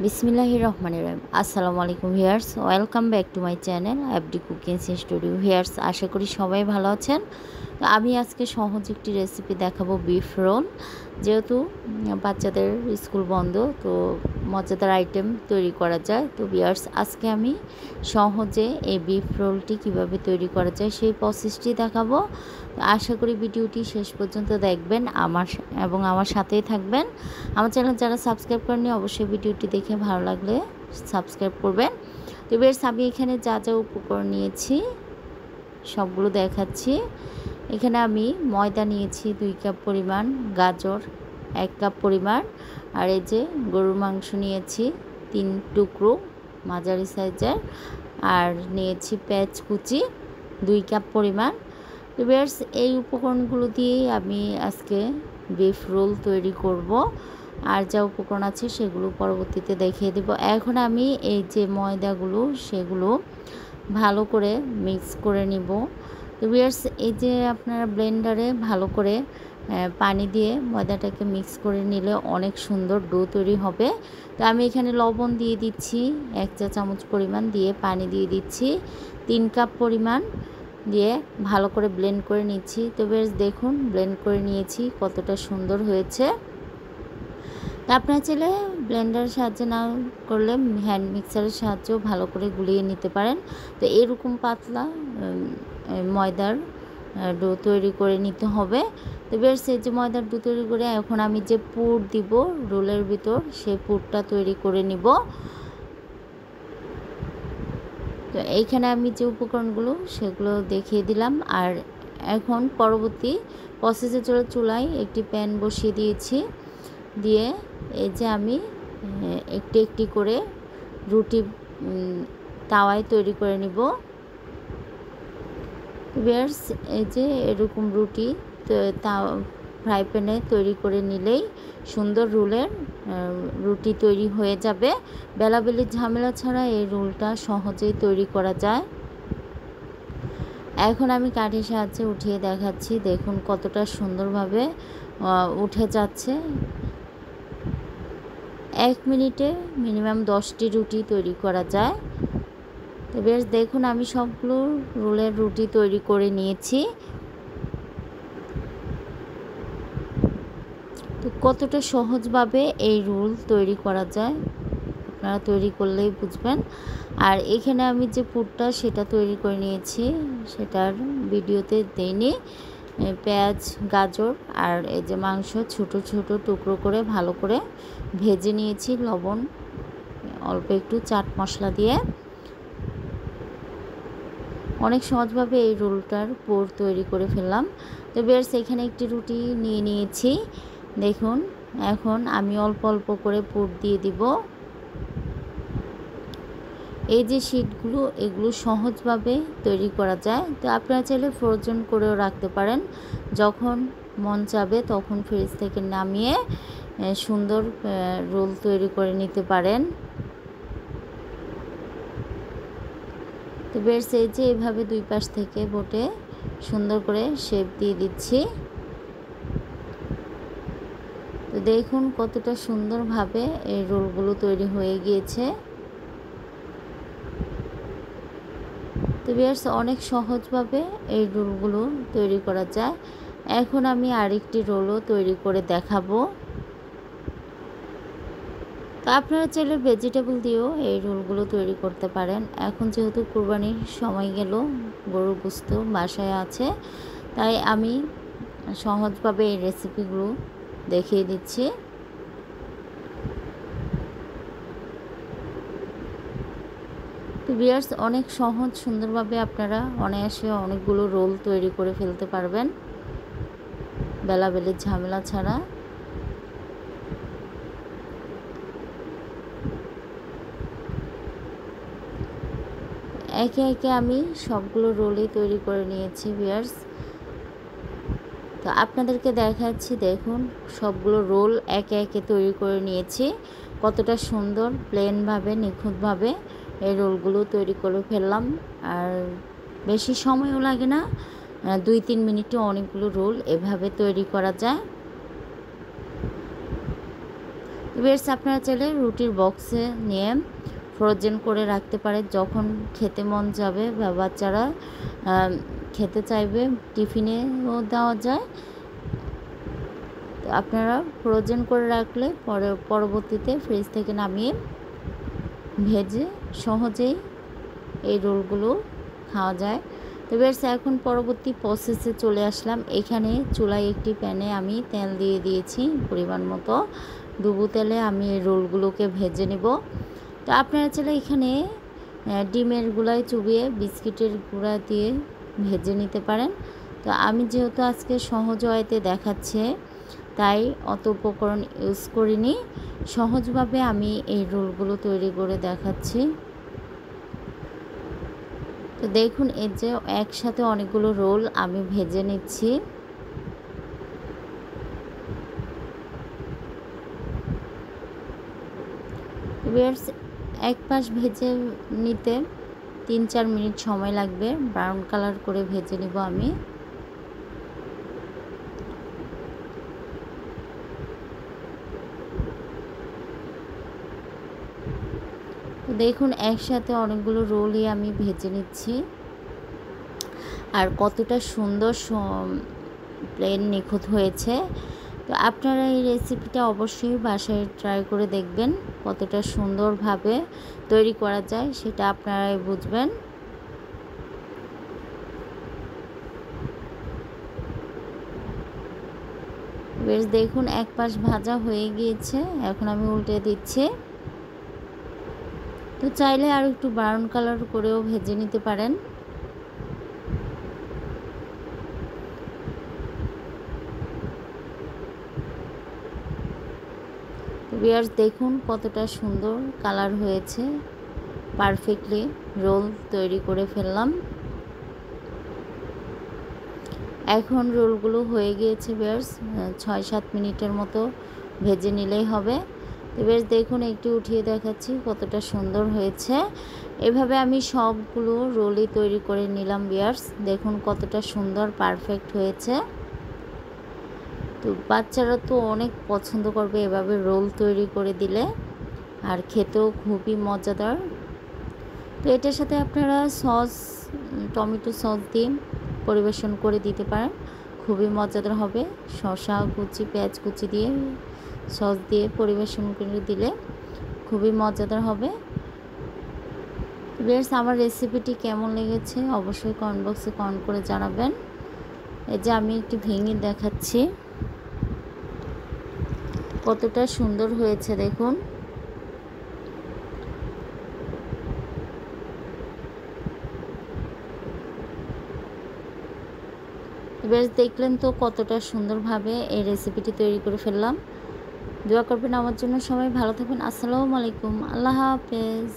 বিসমিল্লাহির রহমানির রহিম। আসসালামু আলাইকুম viewers, welcome back to my channel FD cooking studio. Viewers, আশা করি সবাই ভালো আছেন। তো আমি আজকে সহজ একটি রেসিপি দেখাবো, বিফ রোল। যেহেতু বাচ্চাদের স্কুল বন্ধ, তো মজাদার আইটেম তৈরি করা যায়। তো ভিউয়ার্স, আজকে আমি সহজে এই বিফ রোলটি কিভাবে তৈরি করা যায় সেই প্রসেসটি দেখাবো। আশা করি ভিডিওটি শেষ পর্যন্ত দেখবেন আমার সাথেই থাকবেন। আমার চ্যানেল যারা সাবস্ক্রাইব করেননি অবশ্যই ভিডিওটি দেখে ভালো লাগলে সাবস্ক্রাইব করবেন। তো বেশ, আমি এখানে যা যা উপকরণ নিয়েছি সবগুলো দেখাচ্ছি। এখানে আমি ময়দা নিয়েছি 2 কাপ পরিমাণ, গাজর 1 কাপ পরিমাণ, আর এই যে গরুর মাংস নিয়েছি 3 টুকরো মাঝারি সাইজের, আর নিয়েছি পেঁয়াজ কুচি 2 কাপ পরিমাণ। তো বেশ, এই উপকরণগুলো দিয়েই আমি আজকে বিফ রোল তৈরি করব। আর যা উপকরণ আছে সেগুলো পরবর্তীতে দেখিয়ে দেব। এখন আমি এই যে ময়দাগুলো সেগুলো ভালো করে মিক্স করে নিব। তো ভিউয়ার্স, এই যে আপনারা ব্লেন্ডারে ভালো করে পানি দিয়ে ময়দাটাকে মিক্স করে নিলে অনেক সুন্দর ডো তৈরি হবে। তো আমি এখানে লবণ দিয়ে দিচ্ছি 1 চা চামচ পরিমাণ, দিয়ে পানি দিয়ে দিচ্ছি 3 কাপ পরিমাণ, দিয়ে ভালো করে ব্লেন্ড করে নিচ্ছি। তো বেশ দেখুন, ব্লেন্ড করে নিয়েছি, কতটা সুন্দর হয়েছে। আপনারা চাইলে ব্লেন্ডারের সাহায্যে না করলে হ্যান্ড মিক্সারের সাহায্যেও ভালো করে গুলিয়ে নিতে পারেন। তো এরকম পাতলা ময়দার ডো তৈরি করে নিতে হবে। তো বেশ, এই যে ময়দার ডো তৈরি করে এখন আমি যে পুর দিব রোলের ভিতর, সেই পুরটা তৈরি করে নিব। তো এইখানে আমি যে উপকরণগুলো সেগুলো দেখিয়ে দিলাম। আর এখন পরবর্তী প্রসেসের জন্য চুলায় একটি প্যান বসিয়ে দিয়েছি, দিয়ে এই যে আমি একটি একটি করে রুটি তাওয়ায় তৈরি করে নিব। ভিউয়ার্স, এই যে এরকম রুটি ফ্রাই প্যানে তৈরি করে নিলেই সুন্দর রোলের রুটি তৈরি হয়ে যাবে। বেলাবেলির ঝামেলা ছাড়া এই রোলটা সহজেই তৈরি করা যায়। এখন আমি কাঠের সাহায্যে উঠিয়ে দেখাচ্ছি, দেখুন কতটা সুন্দরভাবে উঠে যাচ্ছে। 1 মিনিটে মিনিমাম 10টি রুটি তৈরি করা যায়। তো বেশ দেখুন, আমি সবগুলো রোলের রুটি তৈরি করে নিয়েছি। তো কতটা সহজভাবে এই রোল তৈরি করা যায় আপনারা তৈরি করলেই বুঝবেন। আর এখানে আমি যে পুরটা সেটা তৈরি করে নিয়েছি, সেটার ভিডিওতে দেইনি। পেঁয়াজ, গাজর আর এই যে মাংস ছোট ছোট টুকরো করে ভালো করে ভেজে নিয়েছি, লবণ অল্প একটু চাট মশলা দিয়ে। অনেক সহজভাবে এই রোলটার পুর তৈরি করে ফেললাম। তো বেশ, এখানে একটি রুটি নিয়ে নিয়েছি, দেখুন। এখন আমি অল্প অল্প করে পুর দিয়ে দিব। এই যে শীটগুলো, এগুলো সহজভাবে তৈরি করা যায়। তো আপনারা চাইলে ফ্রোজেন করেও রাখতে পারেন, যখন মন চাবে তখন ফ্রিজ থেকে নামিয়ে সুন্দর রোল তৈরি করে নিতে পারেন। তো বেশ, এই যে এভাবে 2 পাশ থেকে বটে সুন্দর করে শেপ দিয়ে দিচ্ছি। তো দেখুন কতটা সুন্দরভাবে এই রোলগুলো তৈরি হয়ে গিয়েছে। তো ভিউয়ার্স, অনেক সহজভাবে এই রোলগুলো তৈরি করা যায়। এখন আমি আরেকটি রোলও তৈরি করে দেখাবো। তো আপনারা চাইলে ভেজিটেবল দিয়েও এই রোলগুলো তৈরি করতে পারেন। এখন যেহেতু কুরবানির সময় গেল, গরুর গোশত বাসায় আছে, তাই আমি সহজভাবে এই রেসিপিগুলো দেখিয়ে দিচ্ছি। তো ভিউয়ার্স, অনেক সহজ সুন্দরভাবে আপনারা অনায়াসে অনেকগুলো রোল তৈরি করে ফেলতে পারবেন বেলাবেলির ঝামেলা ছাড়া। একে একে আমি সবগুলো রোলই তৈরি করে নিয়েছি ভিউয়ার্স। তো আপনাদেরকে দেখাচ্ছি, দেখুন সবগুলো রোল একে একে তৈরি করে নিয়েছি। কতটা সুন্দর প্লেনভাবে নিখুঁতভাবে এই রোলগুলো তৈরি করে ফেললাম। আর বেশি সময়ও লাগে না, 2-3 মিনিটে অনেকগুলো রোল এভাবে তৈরি করা যায়। ভিউয়ার্স আপনারা চাইলে রুটির বক্সে নিয়ে ফ্রোজেন করে রাখতে পারে, যখন খেতে মন যাবে বা বাচ্চারা খেতে চাইবে টিফিনেও দেওয়া যায়। তো আপনারা ফ্রোজেন করে রাখলে পরবর্তীতে ফ্রিজ থেকে নামিয়ে ভেজে সহজেই এই রোলগুলো খাওয়া যায়। তো ভিউয়ার্স এখন পরবর্তী প্রসেসে চলে আসলাম। এখানে চুলায় একটি প্যানে আমি তেল দিয়ে দিয়েছি পরিমাণ মতো। ডুবো তেলে আমি এই রোলগুলোকে ভেজে নেব। তো আপনারা চাইলে এখানে ডিমের গুঁড়ায় চুবিয়ে বিস্কিটের গুঁড়া দিয়ে ভেজে নিতে পারেন। তো আমি যেহেতু আজকে সহজ ওয়েতে দেখাচ্ছে, তাই অত উপকরণ ইউজ করিনি, সহজভাবে আমি এই রোলগুলো তৈরি করে দেখাচ্ছি। তো দেখুন এই যে একসাথে অনেকগুলো রোল আমি ভেজে নিচ্ছি। ভিউয়ার্স এক পাশ ভেজে নিতে 3-4 মিনিট সময় লাগবে। ব্রাউন কালার করে ভেজে নিব আমি। দেখুন একসাথে অনেকগুলো রোলই আমি ভেজে নিচ্ছি। আর কতটা সুন্দর প্লেন নিখুঁত হয়েছে। তো আপনারা এই রেসিপিটা অবশ্যই বাসায় ট্রাই করে দেখবেন, কতটা সুন্দরভাবে তৈরি করা যায় সেটা আপনারাই বুঝবেন। বেশ দেখুন এক পাশ ভাজা হয়ে গিয়েছে, এখন আমি উল্টে দিচ্ছি। তো চাইলে আর একটু ব্রাউন কালার করেও ভেজে নিতে পারেন। ভিউয়ার্স দেখুন কতটা সুন্দর কালার হয়েছে, পারফেক্টলি রোল তৈরি করে ফেললাম। এখন রোলগুলো হয়ে গিয়েছে ভিউয়ার্স, 6-7 মিনিটের মতো ভেজে নিলেই হবে। তো বেশ দেখুন একটু উঠিয়ে দেখাচ্ছি কতটা সুন্দর হয়েছে। এভাবে আমি সবগুলো রোলই তৈরি করে নিলাম ভিউয়ার্স, দেখুন কতটা সুন্দর পারফেক্ট হয়েছে। তো বাচ্চারা তো অনেক পছন্দ করবে এভাবে রোল তৈরি করে দিলে, আর খেতেও খুবই মজাদার। তো এটার সাথে আপনারা সস, টমেটো সস দিয়ে পরিবেশন করে দিতে পারেন, খুবই মজাদার হবে। শসা কুচি, পেঁয়াজ কুচি দিয়ে সস দিয়ে পরিবেশন করে দিলে খুবই মজাদার হবে। ভিউয়ার্স আমার রেসিপিটি কেমন লেগেছে অবশ্যই কমেন্ট বক্সে কমেন্ট করে জানাবেন। এই যে আমি একটু ভেঙে দেখাচ্ছি কতটা সুন্দর হয়েছে দেখুন। বেশ দেখলেন তো কতটা সুন্দরভাবে এই রেসিপিটি তৈরি করে ফেললাম। দোয়া করবেন আমার জন্য, সবাই ভালো থাকবেন। আসসালামু আলাইকুম, আল্লাহ হাফেজ।